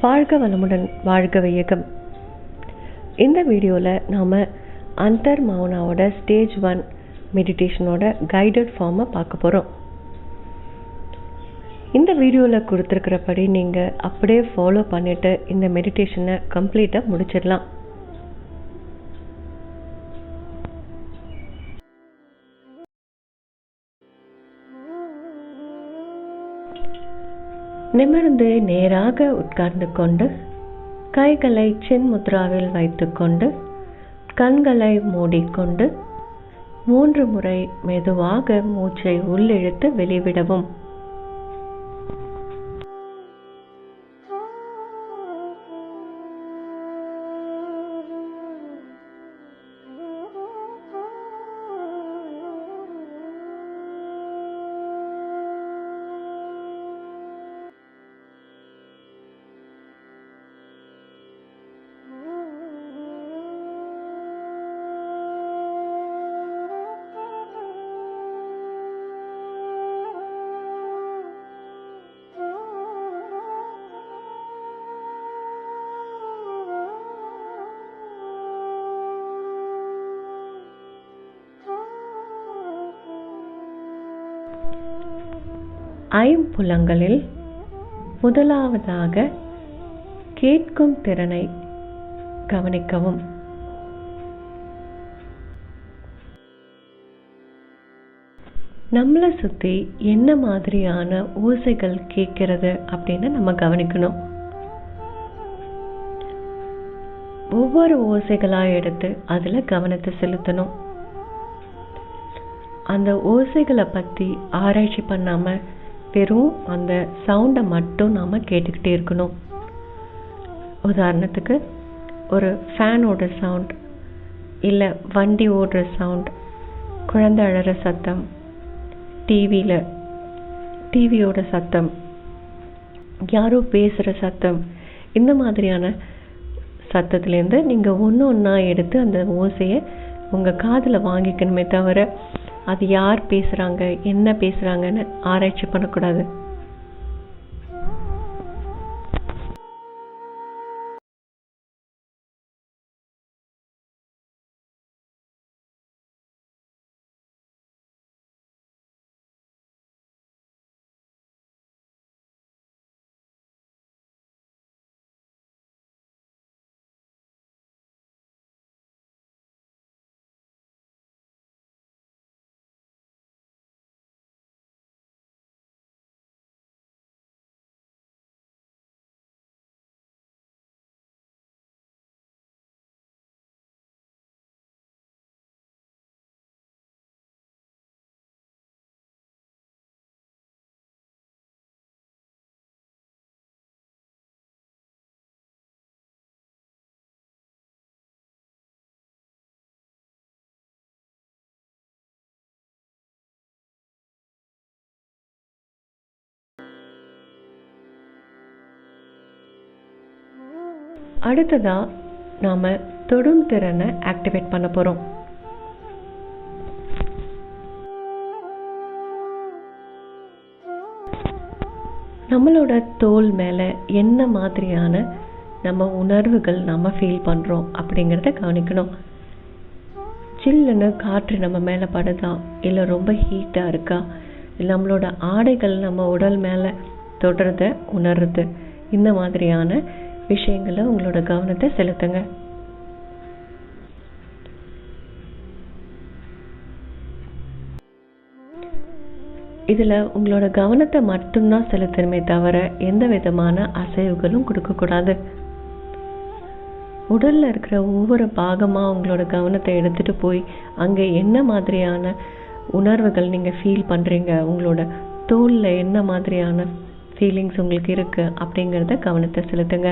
வாழ்க வளமுடன், வாழ்க வையகம். இந்த வீடியோவில் நாம் அந்தர் மௌனாவோட ஸ்டேஜ் 1 மெடிடேஷனோட கைடட் ஃபார்மை பார்க்க போகிறோம். இந்த வீடியோவில் கொடுத்துருக்கிறபடி நீங்கள் அப்படியே ஃபாலோ பண்ணிவிட்டு இந்த மெடிடேஷனை கம்ப்ளீட்டாக முடிச்சிடலாம். நிமிர்ந்து நேராக உட்கார்ந்து கொண்டு கைகளை சின் முத்ராவில் வைத்துக்கொண்டு கண்களை மூடிக்கொண்டு 3 முறை மெதுவாக மூச்சை உள்ளிழுத்து வெளிவிடவும். ஐம்புலங்களில் முதலாவதாக கேட்கும் திறனை கவனிக்கவும். நம்மளை சுற்றி என்ன மாதிரியான ஓசைகள் கேட்கிறது அப்படின்னு நம்ம கவனிக்கணும். ஒவ்வொரு ஓசைகளாக எடுத்து அதில் கவனத்தை செலுத்தணும். அந்த ஓசைகளை பற்றி ஆராய்ச்சி பண்ணாமல் வெறும் அந்த சவுண்டை மட்டும் நாம் கேட்டுக்கிட்டே இருக்கணும். உதாரணத்துக்கு ஒரு ஃபேனோட சவுண்ட், இல்லை வண்டி ஓடுற சவுண்ட், குழந்தை அழற சத்தம், டிவியோட சத்தம், யாரோ பேசுகிற சத்தம், இந்த மாதிரியான சத்தத்துலேருந்து நீங்கள் ஒன்றா எடுத்து அந்த ஓசையை உங்கள் காதில் வாங்கிக்கணுமே தவிர அது யார் பேசுகிறாங்க, என்ன பேசுகிறாங்கன்னு ஆராய்ச்சி பண்ணக்கூடாது. அடுத்ததா நாம் தொடும் திறனை ஆக்டிவேட் பண்ண போகிறோம். நம்மளோட தோல் மேலே என்ன மாதிரியான நம்ம உணர்வுகள் நம்ம ஃபீல் பண்ணுறோம் அப்படிங்கிறத கவனிக்கணும். சில்லுன்னு காற்று நம்ம மேலே படுதா, இல்லை ரொம்ப ஹீட்டாக இருக்கா, இல்லை நம்மளோட ஆடைகள் நம்ம உடல் மேலே தொடுறத உணர்றது, இந்த மாதிரியான விஷயங்களை உங்களோட கவனத்தை செலுத்துங்க. இதில் உங்களோட கவனத்தை மட்டும்தான் செலுத்தணுமே தவிர எந்த விதமான அசைவுகளும் கொடுக்கக்கூடாது. உடலில் இருக்கிற ஒவ்வொரு பாகமாக உங்களோட கவனத்தை எடுத்துகிட்டு போய் அங்கே என்ன மாதிரியான உணர்வுகள் நீங்கள் ஃபீல் பண்ணுறீங்க, உங்களோட தோலில் என்ன மாதிரியான ஃபீலிங்ஸ் உங்களுக்கு இருக்குது அப்படிங்கிறத கவனத்தை செலுத்துங்க.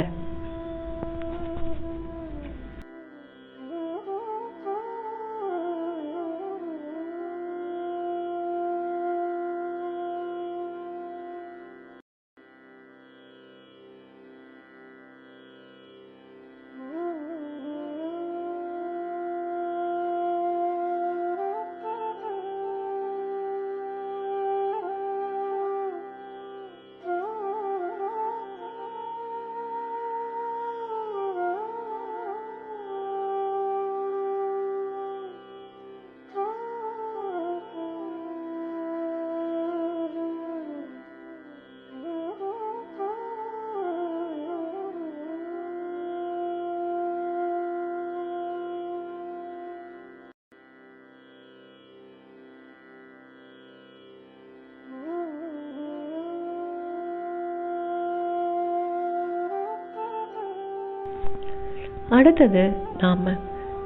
அடுத்தது நாம்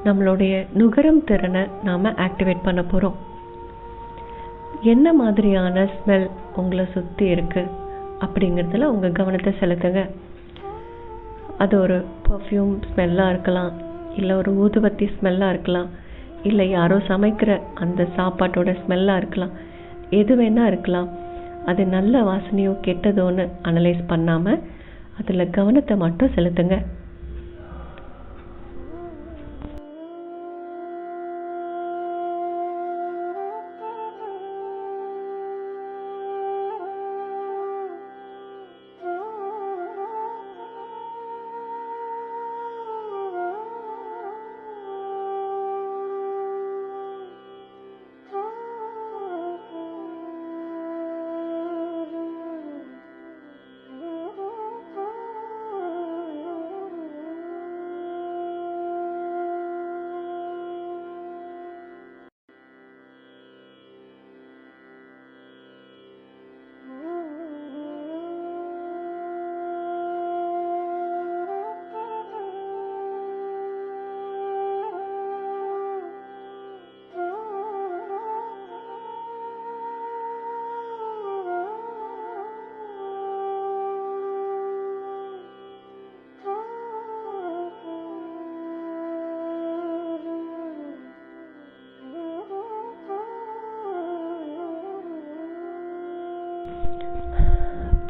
நம்மளுடைய நுகரும் திறனை நாம் ஆக்டிவேட் பண்ண போகிறோம். என்ன மாதிரியான ஸ்மெல் உங்களை சுற்றி இருக்குது அப்படிங்கிறதுல உங்கள் கவனத்தை செலுத்துங்க. அது ஒரு பர்ஃப்யூம் ஸ்மெல்லாக இருக்கலாம், இல்லை ஒரு ஊதுபத்தி ஸ்மெல்லாக இருக்கலாம், இல்லை யாரோ சமைக்கிற அந்த சாப்பாட்டோட ஸ்மெல்லாக இருக்கலாம், எது வேணா இருக்கலாம். அது நல்ல வாசனையோ கெட்டதோன்னு அனலைஸ் பண்ணாமல் அதில் கவனத்தை மட்டும் செலுத்துங்க.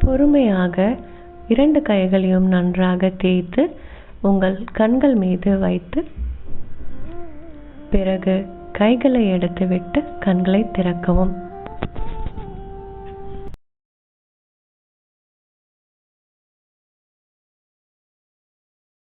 பொறுமையாக 2 கைகளையும் நன்றாக தேய்த்து உங்கள் கண்கள் மீது வைத்து, பிறகு கைகளை எடுத்துவிட்டு கண்களை திறக்கவும்.